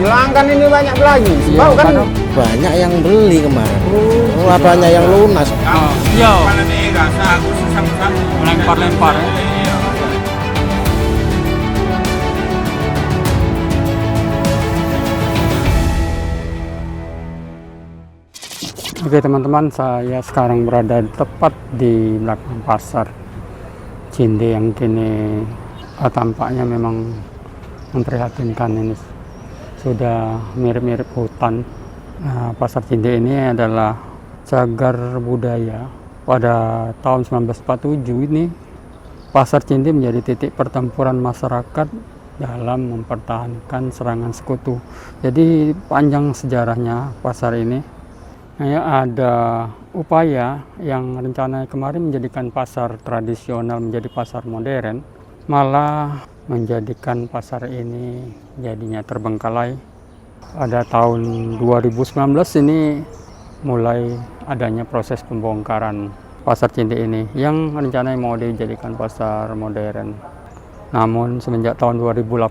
Langgan ini banyak lagi. Iya, Sebab kan Banyak yang beli kemarin. Banyak yang lunas. Iya. Melempar-lempar ya. Oke teman-teman, saya sekarang berada tepat di belakang pasar Cinde yang kini tampaknya memang memprihatinkan. Ini sudah mirip-mirip hutan. Pasar Cinde ini adalah cagar budaya. Pada tahun 1947 ini pasar Cinde menjadi titik pertempuran masyarakat dalam mempertahankan serangan sekutu. Jadi panjang sejarahnya pasar ini. Ada upaya yang rencana kemarin menjadikan pasar tradisional menjadi pasar modern, malah menjadikan pasar ini jadinya terbengkalai. Pada tahun 2019 ini mulai adanya proses pembongkaran pasar Cinde ini yang rencananya mau dijadikan pasar modern. Namun semenjak tahun 2018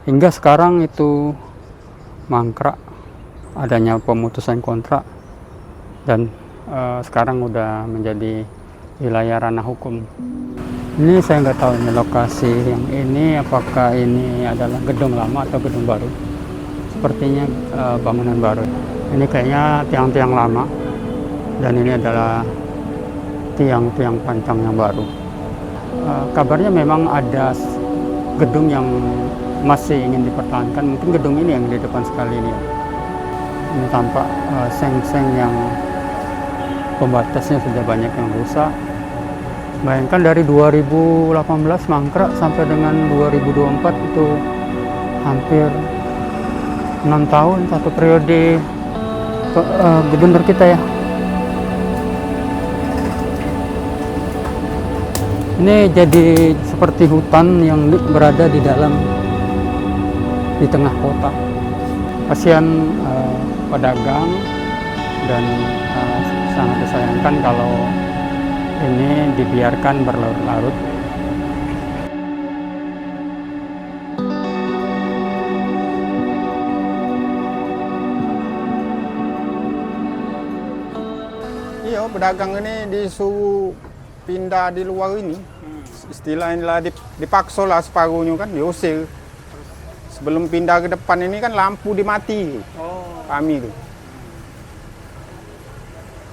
hingga sekarang itu mangkrak adanya pemutusan kontrak dan sekarang udah menjadi wilayah ranah hukum. Ini saya nggak tahu ini lokasi yang ini apakah ini adalah gedung lama atau gedung baru. Sepertinya bangunan baru. Ini kayaknya tiang-tiang lama dan ini adalah tiang-tiang pancang yang baru. Kabarnya memang ada gedung yang masih ingin dipertahankan. Mungkin gedung ini yang di depan sekali ini. Ini tampak seng-seng yang pembatasnya sudah banyak yang rusak. Bayangkan dari 2018 mangkrak sampai dengan 2024 itu hampir 6 tahun satu periode gubernur kita ya. Ini jadi seperti hutan yang berada di tengah kota. Kasihan pedagang dan sangat disayangkan kalau ini dibiarkan berlarut-larut. iya, pedagang ini disuruh pindah di luar ini. Istilahnya dipaksa lah separuhnya kan, diusir. Sebelum pindah ke depan ini kan lampu dimati kami tuh.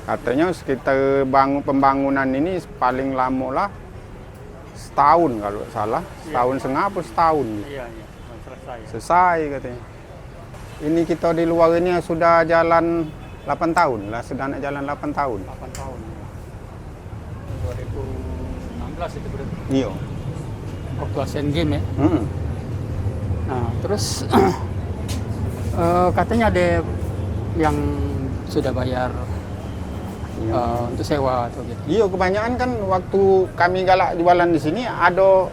Katanya sekitar pembangunan ini paling lama lah setahun kalau salah, setahun setengah atau setahun. Iya, Selesai katanya. Ini kita di luar ini sudah jalan 8 tahun lah, sudah nak jalan 8 tahun. 8 tahun. 2016 itu berarti. Iya. Waktu Asian Games ya. Nah, terus katanya ada yang sudah bayar untuk sewa atau gitu. Iya, kebanyakan kan waktu kami galak jualan di sini ada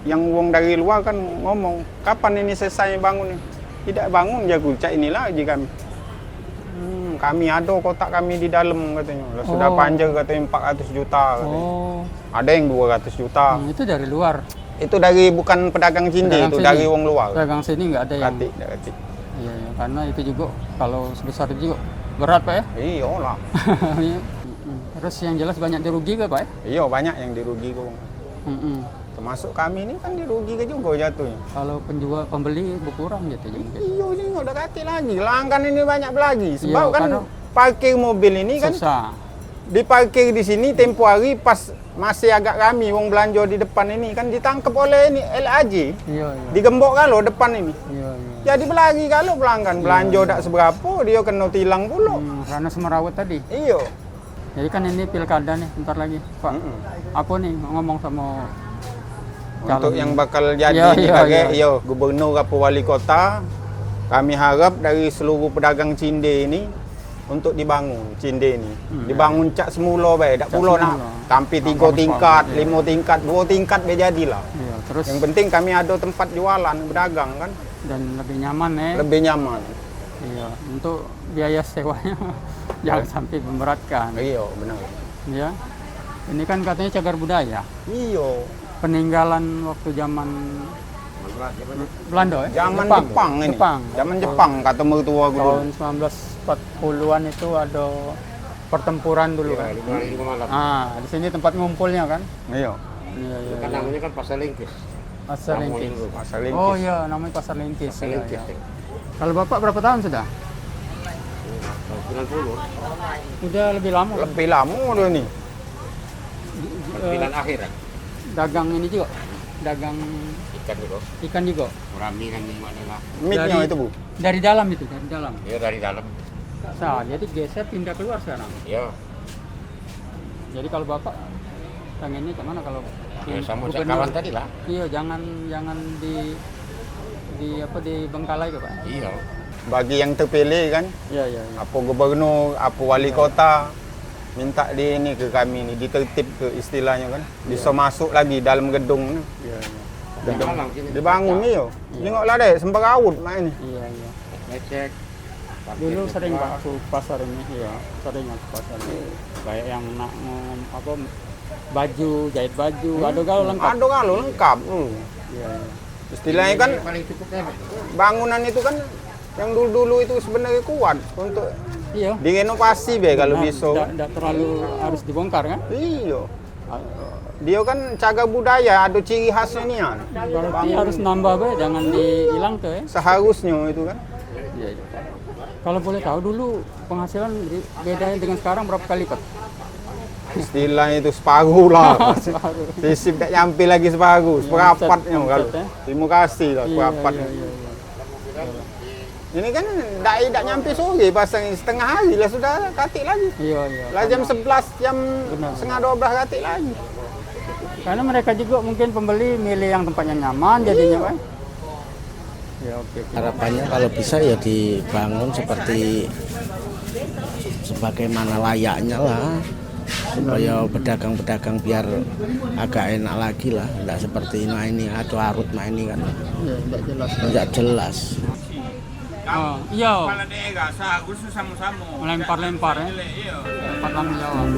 yang uang dari luar kan ngomong, kapan ini selesai bangun nih? Tidak bangun ya cak ini lagi kami. Kami ada kotak kami di dalam katanya. Sudah panjang katanya 400 juta katanya. Ada yang 200 juta. Itu dari luar. Itu dari bukan pedagang Cinde, itu dari wong luar. Pedagang sini nggak ada yang. Katik. Iya, karena itu juga kalau sebesar itu juga berat Pak ya. Iya lah. Terus yang jelas banyak dirugi ke Pak ya? Iya, banyak yang dirugi kok. Termasuk kami ini kan dirugi ke juga jatuhnya. Kalau pembeli berkurang gitu juga. Iya, ini udah kati lagi. Langgan ini banyak lagi. Sebab iya, kan parkir mobil ini kan susah. Diparkir di sini tempo hari pas masih agak rame wong belanja di depan ini kan ditangkap oleh ini LAJ. Iya. Digembok kalau depan ini. Iya. Jadi belagi kalau pelanggan belanja tak seberapa dia kena tilang pula. Karena Semerawut tadi. Iya. Jadi kan ini pilkada nih bentar lagi, Pak. Aku nih ngomong sama untuk yang bakal jadi gubernur atau wali kota, kami harap dari seluruh pedagang Cinde ini untuk dibangun Cinde ini. Dibangun cak semula baik, tak pula nak sampai 3 tingkat, 5 tingkat, 2 tingkat be jadilah. Iya, terus yang penting kami ada tempat jualan, berdagang kan. Dan lebih nyaman ya. Lebih nyaman. Iya, untuk biaya sewanya jangan sampai memberatkan. Iya, benar. Iya. Ini kan katanya cagar budaya. Iya. Peninggalan waktu zaman Belanda ya? Zaman Jepang ini. Jepang. Zaman Jepang kata mertua aku dulu. Tahun 1940-an itu ada pertempuran dulu kan. Di sini tempat ngumpulnya kan. Iya. Iya, iya. Kan namanya kan Pasar Lingkis. Pasar Lingkis. Pasar Lingkis. Oh iya, namanya Pasar Lingkis. Pasar Iya, Lingkis. iya. Kalau Bapak berapa tahun sudah? Tahun 90. Udah lebih lama. Lebih lama udah nih. Bulan akhir ya. Dagang ini juga. Dagang Ikan juga. ikan juga. Rami kan di mana lah. Mic-nya Dari- itu, Bu. Dari dalam itu, dari dalam. Ya dari dalam. Jadi geser pindah keluar sekarang. Ya. Jadi kalau Bapak pengennya kemana kalau Ya sama gubernur? kawan tadi lah. Iya, jangan di Bengkalai ke Pak. Iya. Bagi yang terpilih kan, Iya, iya, iya. apa gubernur, apa wali kota, minta di ini ke kami ini, ditertib ke istilahnya kan. Bisa masuk lagi dalam gedung nih. Iya, iya. Dalam sini. Dibangun nih yo. Tengoklah deh, sembarawut main ini. Iya, iya. Ngecek. Dulu sering Pak ke pasar ini, iya, sering ke pasar ini. Kayak yang baju, jahit baju, ada gaul lengkap. Ada kalau lengkap. Iya, iya. Istilahnya kan paling cukup kan. bangunan itu kan yang dulu-dulu itu sebenarnya kuat untuk Iya. direnovasi be kalau Nah, bisa. Nggak terlalu harus dibongkar kan? Iya. Dia kan cagar budaya, ada ciri khasnya nih kan. Berarti harus nambah be, jangan dihilang tuh ya. Seharusnya itu kan. Iya, iya. Kalau boleh tahu dulu penghasilan bedanya dengan sekarang berapa kali lipat? Istilahnya itu separuh lah. Separuh. Sisip tak nyampe lagi separuh, seperapatnya Omset, kalau. ya. Terima kasih lah Iya, seperapatnya. iya, iya, iya. Ini kan tak nyampe sore, pasang setengah hari lah sudah katik lagi. Iya, iya. Lah jam 11, jam Benar. setengah 12 katik lagi. Karena mereka juga mungkin pembeli milih yang tempatnya nyaman jadinya Pak. Ya oke. Harapannya kalau bisa ya dibangun seperti sebagaimana layaknya lah, supaya pedagang-pedagang biar agak enak lagi lah, tidak seperti ini atau arut ini kan Iya, tidak jelas. tidak jelas. Oh, iya. Kepala daerah seharusnya sama-sama. Melempar-lempar ya. Iya. Lempar tanggung jawab.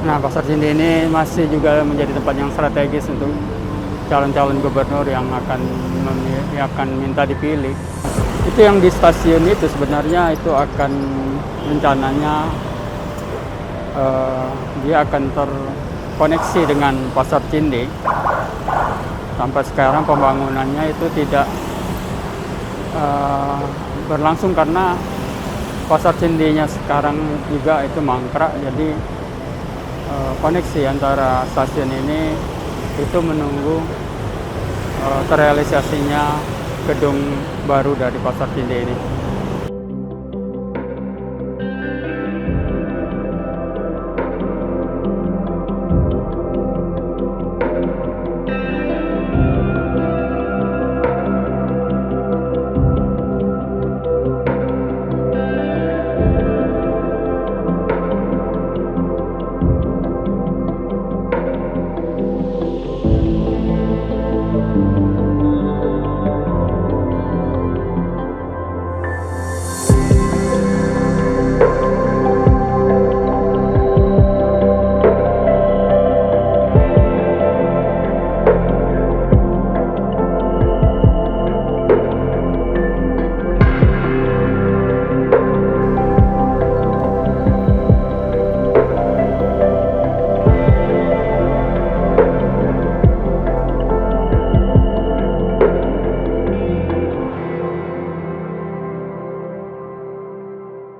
Nah, Pasar Cindi ini masih juga menjadi tempat yang strategis untuk calon-calon gubernur yang akan minta dipilih. Itu yang di stasiun itu sebenarnya itu akan rencananya dia akan terkoneksi dengan Pasar Cindi. Sampai sekarang pembangunannya itu tidak berlangsung karena Pasar Cindinya sekarang juga itu mangkrak, jadi koneksi antara stasiun ini itu menunggu terrealisasinya gedung baru dari Pasar Cindi ini.